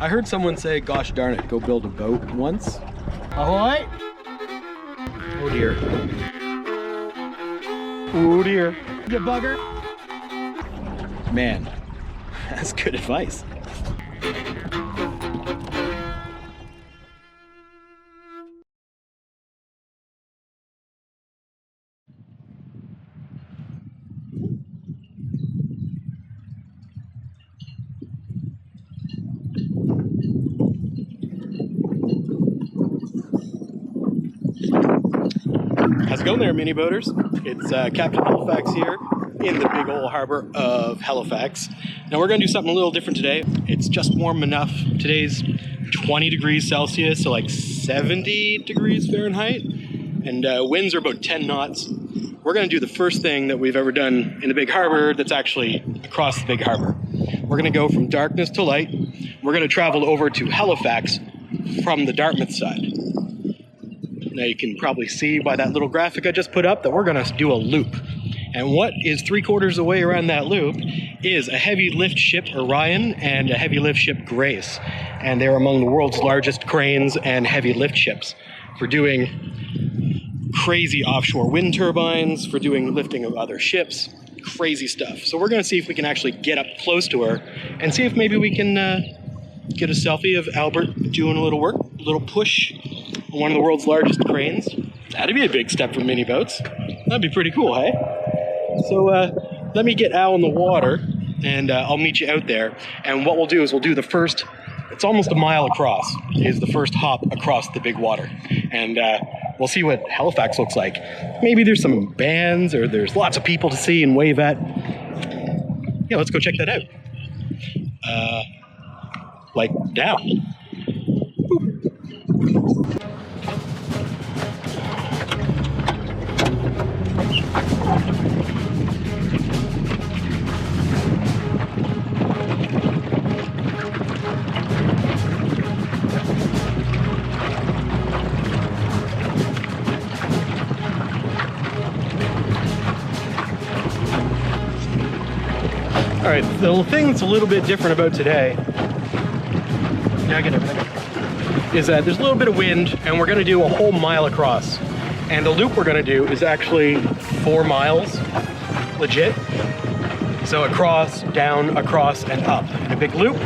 I heard someone say, gosh darn it, go build a boat once. Ahoy! Oh dear. Oh dear. You bugger. Man, that's good advice. How's it going there, mini boaters? It's Captain Halifax here in the big old harbor of Halifax. Now we're going to do something a little different today. It's just warm enough. Today's 20 degrees Celsius, so like 70 degrees Fahrenheit, and winds are about 10 knots. We're going to do the first thing that we've ever done in the big harbor that's actually across the big harbor. We're going to go from darkness to light. We're going to travel over to Halifax from the Dartmouth side. Now you can probably see by that little graphic I just put up that we're going to do a loop. And what is 3/4 of the way around that loop is a heavy lift ship Orion and a heavy lift ship Grace. And they're among the world's largest cranes and heavy lift ships for doing crazy offshore wind turbines, for doing lifting of other ships, crazy stuff. So we're going to see if we can actually get up close to her and see if maybe we can get a selfie of Albert doing a little work, a little push on one of the world's largest cranes. That'd be a big step for mini boats. That'd be pretty cool, hey? So let me get Al in the water and I'll meet you out there. And what we'll do is we'll do the first, it's almost a mile across, is the first hop across the big water. And we'll see what Halifax looks like. Maybe there's some bands or there's lots of people to see and wave at. Yeah, let's go check that out. Like down. All right, the thing that's a little bit different about today, yeah, I get everything, is that there's a little bit of wind and we're gonna do a whole mile across. And the loop we're gonna do is actually 4 miles, legit. So across, down, across, and up in a big loop,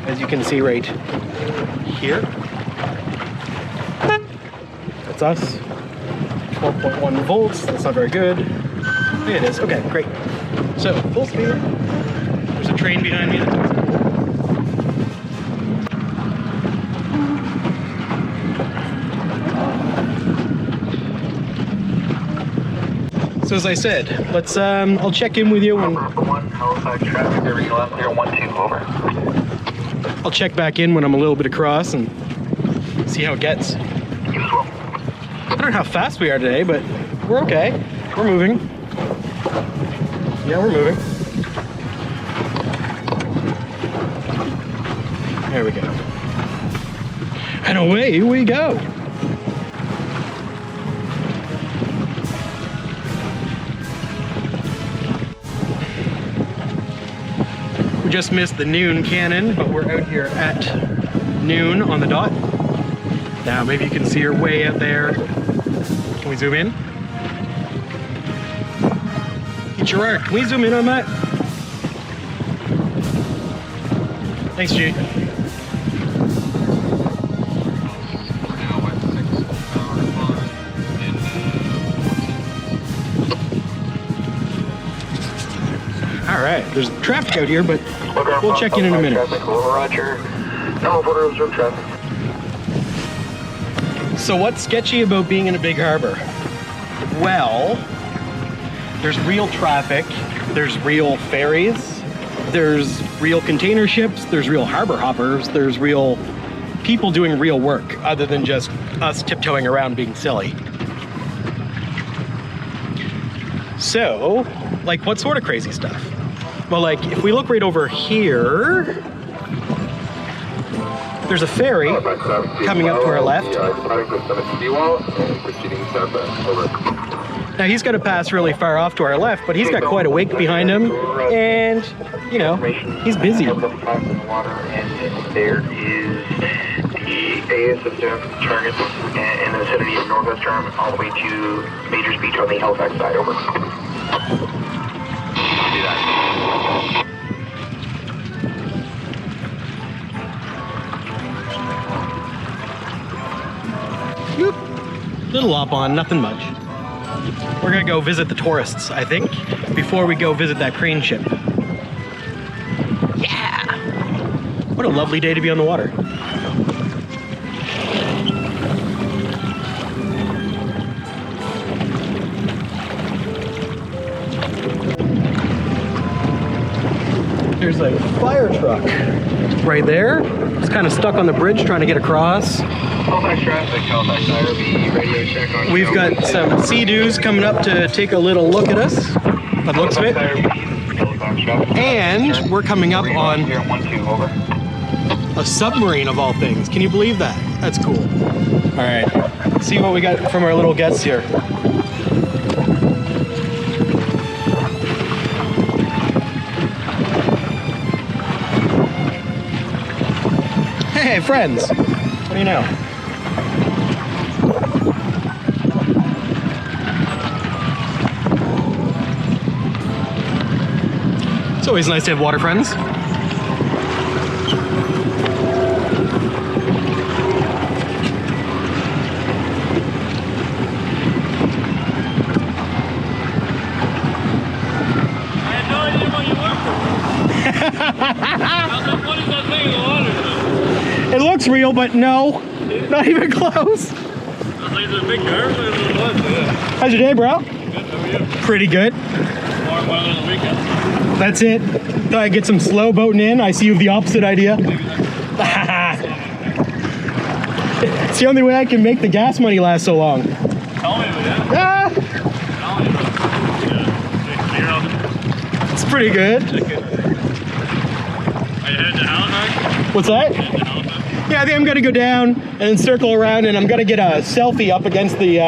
as you can see right here. That's us, 12.1 volts, that's not very good. There it is, okay, great. So, full speed. There's a train behind me. So as I said, let's I'll check in with you when Halifax traffic, everything left there, 1-2, over. I'll check back in when I'm a little bit across and see how it gets. I don't know how fast we are today, but we're okay. We're moving. Yeah, we're moving. There we go. And away we go. We just missed the noon cannon, but we're out here at noon on the dot. Now maybe you can see her way out there. Can we zoom in? Gerard, can we zoom in on that? Thanks, G. All right, there's traffic out here, but we'll check in a minute. Roger. No, border observed traffic. So what's sketchy about being in a big harbor? Well, there's real traffic, there's real ferries, there's real container ships, there's real harbor hoppers, there's real people doing real work other than just us tiptoeing around being silly. So, like, what sort of crazy stuff? Well, like, if we look right over here, there's a ferry coming up to our left. Now he's got to pass really far off to our left, but he's got quite a wake behind him, and you know, he's busy. And there is the AS system target in the vicinity of Northwest Arm all the way to Majors Beach on the Halifax side. Over. Do that. Whoop. Little up on, nothing much. We're gonna go visit the tourists, I think, before we go visit that crane ship. Yeah! What a lovely day to be on the water. There's a fire truck right there. It's kind of stuck on the bridge trying to get across. Halifax traffic, Halifax IRB, radio check on. We've got some Sea-Doos coming up to take a little look at us, by the looks of it. And we're coming up on a submarine of all things. Can you believe that? That's cool. All right, let's see what we got from our little guests here. Hey, friends. What do you know? It's always nice to have water friends. It looks real, but no, not even close. How's your day, bro? Good, how are you? Pretty good. Warm weather on the weekend? That's it. Thought I'd get some slow boating in. I see you have the opposite idea. It's the only way I can make the gas money last so long. Tell me, yeah. Ah, Tell me. Yeah. it's pretty good. Are you headed to Halifax? What's that? Headed to Halifax? Yeah, I think I'm gonna go down and then circle around, and I'm gonna get a selfie up against the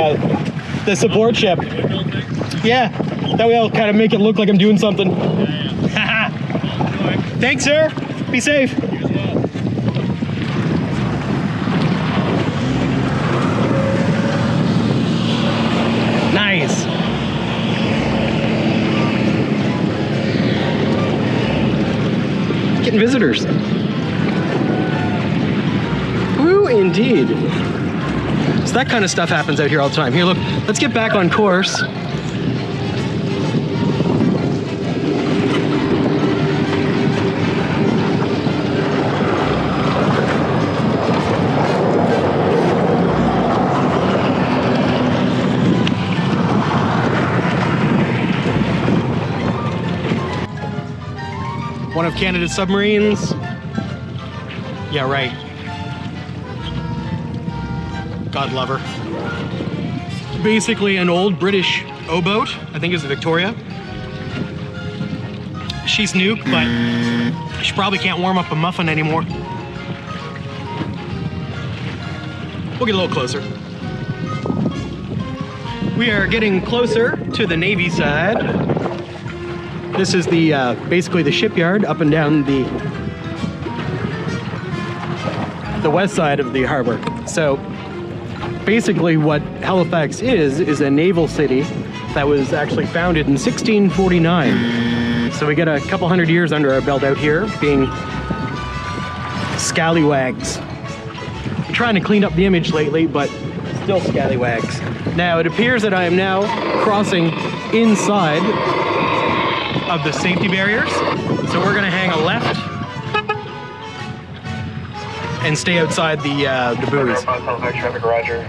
support ship. Windmill thing? Yeah, that way I'll kind of make it look like I'm doing something. Yeah. Enjoy. Thanks, sir. Be safe. You as well. Nice. Getting visitors. Woo, indeed. So that kind of stuff happens out here all the time. Here, look, let's get back on course. One of Canada's submarines. Yeah, right. God love her. Basically an old British O-boat. I think it was a Victoria. She's nuke, but she probably can't warm up a muffin anymore. We'll get a little closer. We are getting closer to the Navy side. This is the basically the shipyard up and down the west side of the harbor. So basically what Halifax is a naval city that was actually founded in 1649. So we got a couple hundred years under our belt out here being scallywags. I'm trying to clean up the image lately, but still scallywags. Now it appears that I am now crossing inside of the safety barriers. So we're gonna hang a left and stay outside the buoys. Halifax traffic, roger.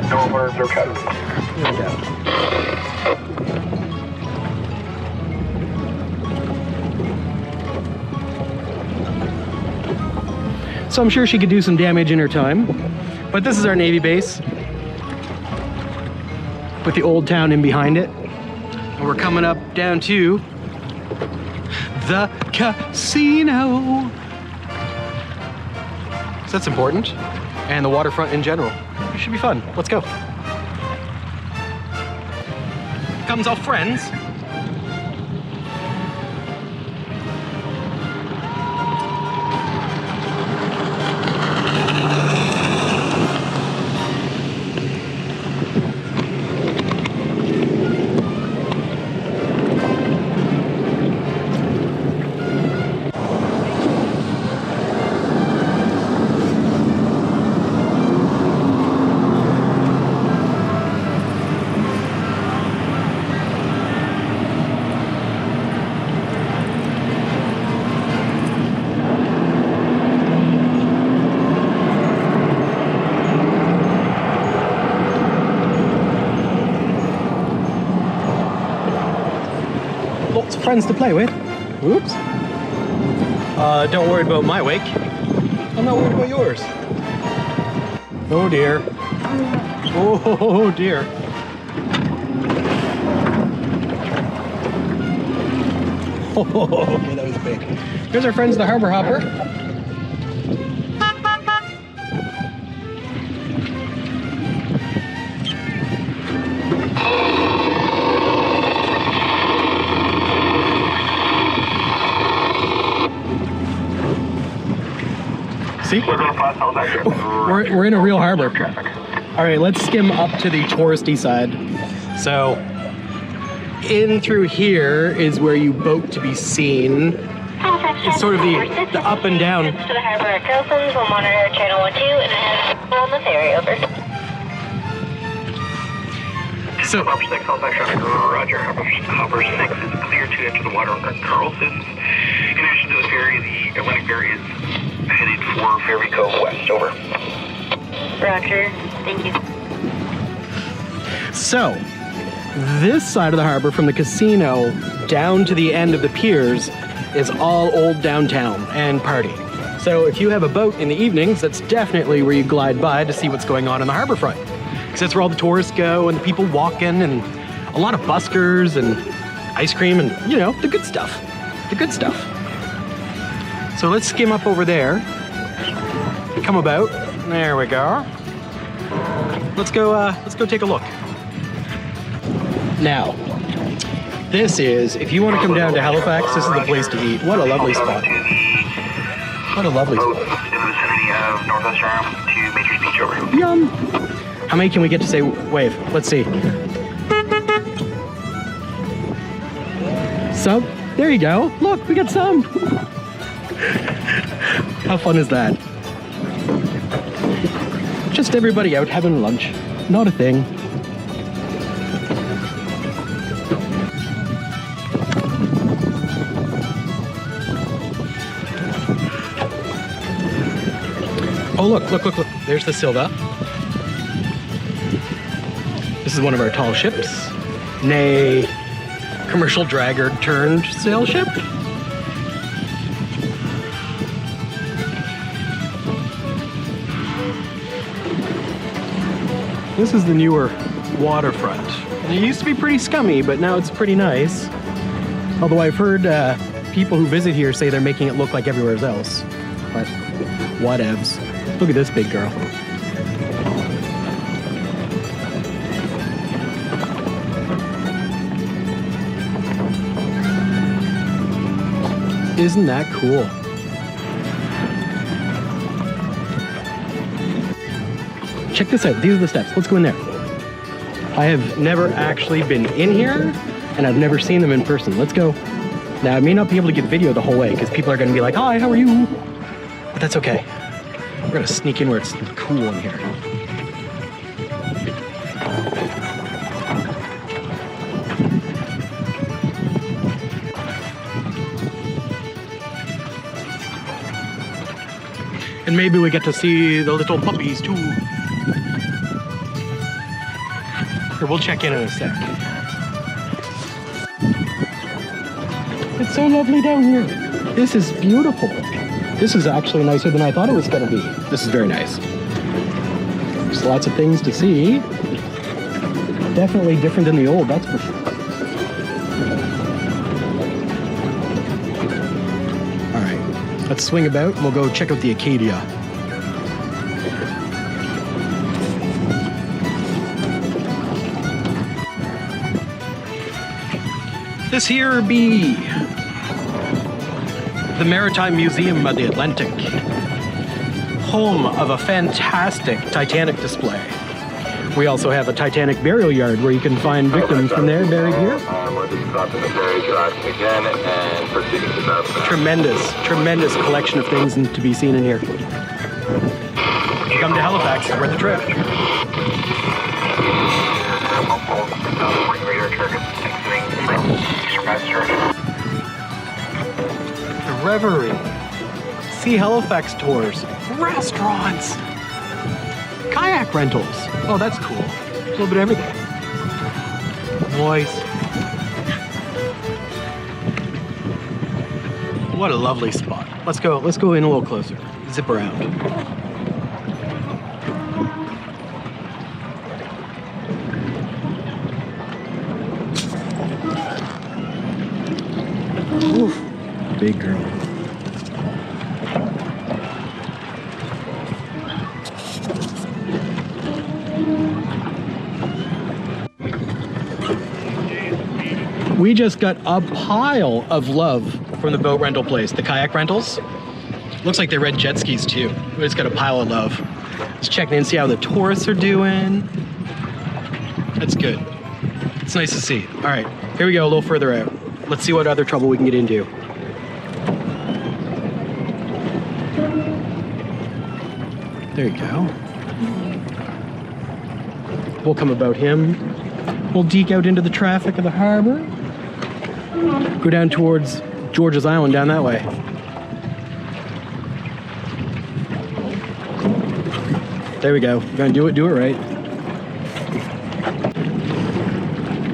No orders or cut. No doubt. So I'm sure she could do some damage in her time. But this is our Navy base with the old town in behind it. And we're coming up down to the casino. So that's important. And the waterfront in general. It should be fun. Let's go. comes our friends. Lots of friends to play with. Oops. Don't worry about my wake. I'm not worried about yours. Oh dear. Oh dear. Oh, okay, that was big. Here's our friends, the Harbour Hopper. See? We're in a real harbor. All right, let's skim up to the touristy side. So, in through here is where you boat to be seen. It's sort of the up and down. To the harbor at Carlson's, we'll monitor channel 12 and head on the ferry over. So, Harbour 6, Halifax traffic, Roger. Harbour 6 is clear to enter the water at Carlson's. In addition to the ferry, the Atlantic ferry is headed for Ferry Cove West, over. Roger, thank you. So, this side of the harbor from the casino down to the end of the piers is all old downtown and party. So if you have a boat in the evenings, that's definitely where you glide by to see what's going on in the harbor front. Because that's where all the tourists go and the people walking and a lot of buskers and ice cream and, you know, the good stuff. The good stuff. So let's skim up over there. Come about. There we go. Let's go take a look. Now, this is, if you want to come down to Halifax, this is the place to eat. What a lovely spot. What a lovely spot. In the vicinity of Northwest Arm to Major's Beach, over. Yum. How many can we get to say wave? Let's see. Some. There you go. Look, we got some. How fun is that? Just everybody out having lunch. Not a thing. Oh, look. There's the Silva. This is one of our tall ships. Nay, commercial dragger turned sail ship. This is the newer waterfront. It used to be pretty scummy, but now it's pretty nice. Although I've heard people who visit here say they're making it look like everywhere else. But whatevs. Look at this big girl. Isn't that cool? Check this out. These are the steps. Let's go in there. I have never actually been in here, and I've never seen them in person. Let's go. Now, I may not be able to get video the whole way, because people are going to be like, hi, how are you? But that's okay. We're going to sneak in where it's cool in here. And maybe we get to see the little puppies too. Here, we'll check in a sec. It's so lovely down here. This is beautiful. This is actually nicer than I thought it was going to be. This is very nice. There's lots of things to see. Definitely different than the old, that's for sure. All right, let's swing about and we'll go check out the Acadia. This here be the Maritime Museum of the Atlantic, home of a fantastic Titanic display. We also have a Titanic burial yard where you can find victims from there buried here. Tremendous collection of things to be seen in here. If you come to Halifax, it's worth the trip. The Reverie. See Halifax tours. Restaurants. Kayak rentals. Oh, that's cool. A little bit of everything. Noise. What a lovely spot. Let's go in a little closer. Zip around. Oof. Big girl. We just got a pile of love from the boat rental place, the kayak rentals. Looks like they rent jet skis too. We just got a pile of love. Just checking in, see how the tourists are doing. That's good. It's nice to see. All right, here we go, a little further out. Let's see what other trouble we can get into. There you go. We'll come about him. We'll deke out into the traffic of the harbor. Go down towards George's Island down that way. There we go. We're gonna do it right.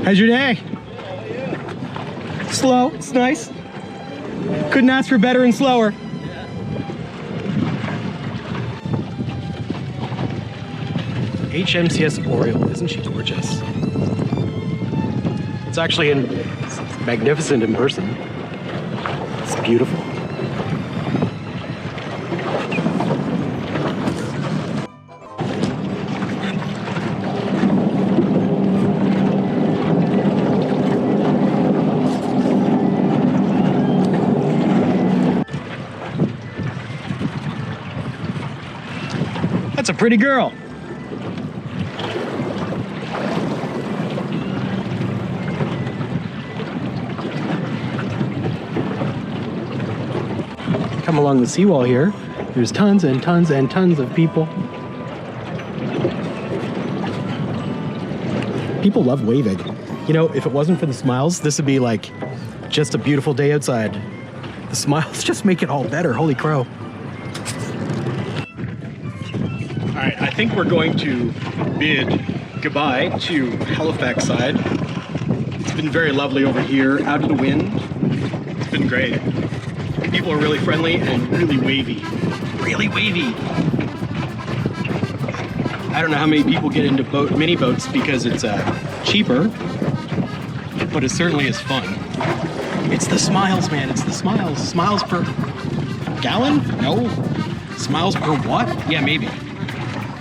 How's your day? Slow, it's nice. Couldn't ask for better and slower. HMCS Orion, isn't she gorgeous? It's actually it's magnificent in person. It's beautiful. That's a pretty girl. Come along the seawall here. There's tons and tons and tons of people. People love waving. You know, if it wasn't for the smiles, this would be like just a beautiful day outside. The smiles just make it all better. Holy crow. All right, I think we're going to bid goodbye to Halifax side. It's been very lovely over here, out of the wind. It's been great. People are really friendly and really wavy. Really wavy. I don't know how many people get into mini boats because it's cheaper, but it certainly is fun. It's the smiles, man. It's the smiles. Smiles per gallon? No. Smiles per watt? Yeah, maybe.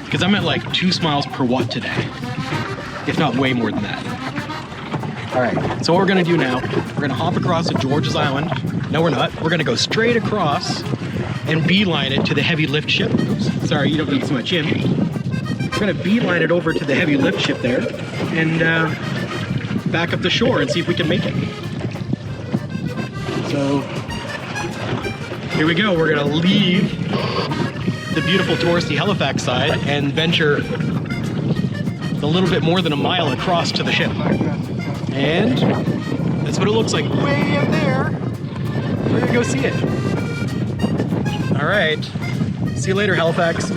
Because I'm at like 2 smiles per watt today, if not way more than that. All right, so what we're gonna do now, we're gonna hop across to George's Island. No, we're not. We're gonna go straight across and beeline it to the heavy lift ship. Oops, sorry, you don't need so much in. We're gonna beeline it over to the heavy lift ship there and back up the shore and see if we can make it. So here we go. We're gonna leave the beautiful touristy Halifax side and venture a little bit more than a mile across to the ship. And that's what it looks like way up there. We're gonna go see it. All right, see you later, Halifax.